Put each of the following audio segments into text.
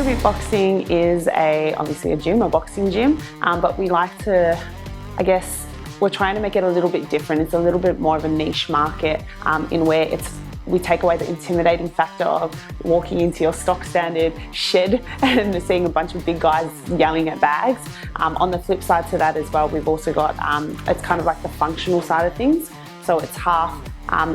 Tribute Boxing is obviously a gym, a boxing gym, but we like to, I guess, we're trying to make it a little bit different. It's a little bit more of a niche market in where we take away the intimidating factor of walking into your stock standard shed and seeing a bunch of big guys yelling at bags. On the flip side to that as well, we've also got, it's kind of like the functional side of things. So it's half,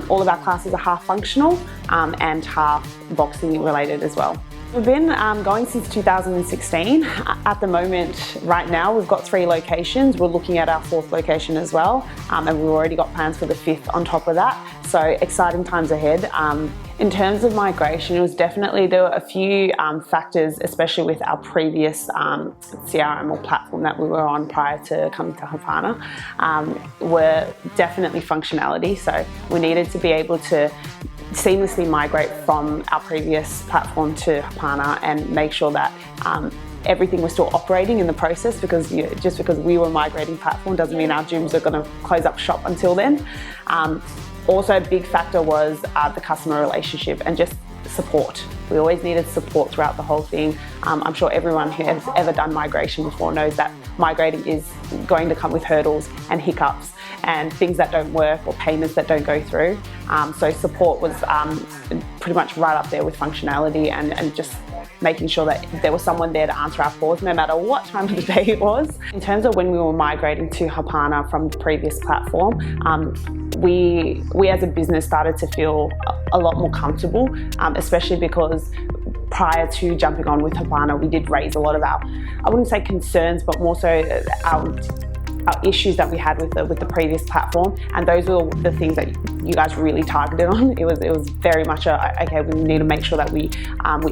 all of our classes are half functional and half boxing related as well. We've been going since 2016. At the moment, right now, we've got 3 locations. We're looking at our 4th location as well, and we've already got plans for the 5th on top of that. So exciting times ahead. In terms of migration, there were a few factors, especially with our previous CRM or platform that we were on prior to coming to Hapana, were definitely functionality. So we needed to be able to seamlessly migrate from our previous platform to Hapana and make sure that everything was still operating in the process, because just because we were migrating platform doesn't mean our gyms are going to close up shop until then. Also a big factor was the customer relationship and just support. We always needed support throughout the whole thing. I'm sure everyone who has ever done migration before knows that migrating is going to come with hurdles and hiccups and things that don't work or payments that don't go through. So support was pretty much right up there with functionality and just making sure that there was someone there to answer our calls no matter what time of the day it was. In terms of when we were migrating to Hapana from the previous platform, we as a business started to feel a lot more comfortable, especially because prior to jumping on with Hapana, we did raise a lot of our, I wouldn't say concerns, but more so our issues that we had with the previous platform, and those were the things that you guys really targeted on. It was very much okay, we need to make sure that we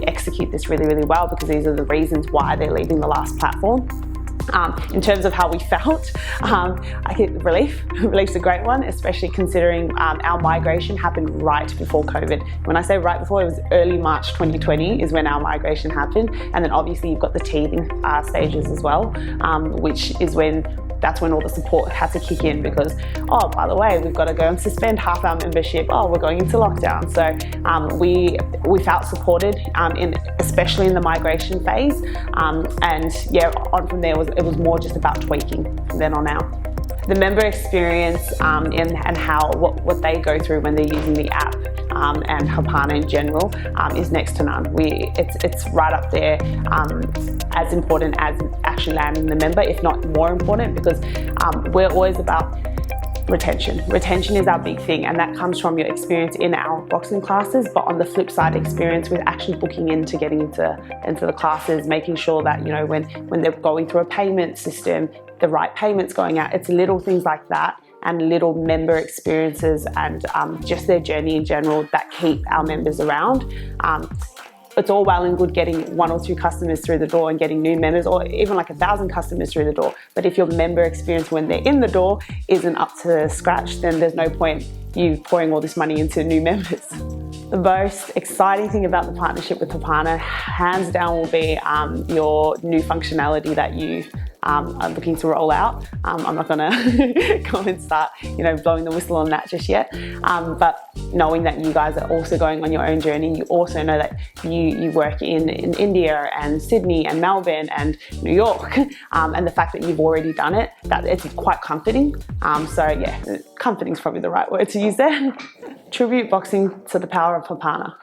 execute this really, really well, because these are the reasons why they're leaving the last platform. In terms of how we felt, I think relief's a great one, especially considering our migration happened right before COVID. When I say right before, it was early March 2020 is when our migration happened, and then obviously you've got the teething stages as well, which is that's when all the support had to kick in, because, oh, by the way, we've got to go and suspend half our membership. Oh, we're going into lockdown. So we felt supported, especially in the migration phase. And yeah, on from there, it was more just about tweaking from then on out. The member experience and what they go through when they're using the app and Hapana in general is next to none. It's right up there, as important as actually landing the member, if not more important, because we're always about retention. Retention is our big thing, and that comes from your experience in our boxing classes, but on the flip side, experience with actually booking into getting into the classes, making sure that, when they're going through a payment system, the right payments going out. It's little things like that and little member experiences and just their journey in general that keep our members around. It's all well and good getting 1 or 2 customers through the door and getting new members, or even like 1,000 customers through the door. But if your member experience when they're in the door isn't up to scratch, then there's no point you pouring all this money into new members. The most exciting thing about the partnership with Hapana, hands down, will be your new functionality that you are looking to roll out. I'm not gonna go and start, blowing the whistle on that just yet. But knowing that you guys are also going on your own journey, you also know that you work in India and Sydney and Melbourne and New York, and the fact that you've already done it, that it's quite comforting. So yeah, comforting is probably the right word to use there. Tribute boxing to the power of Hapana.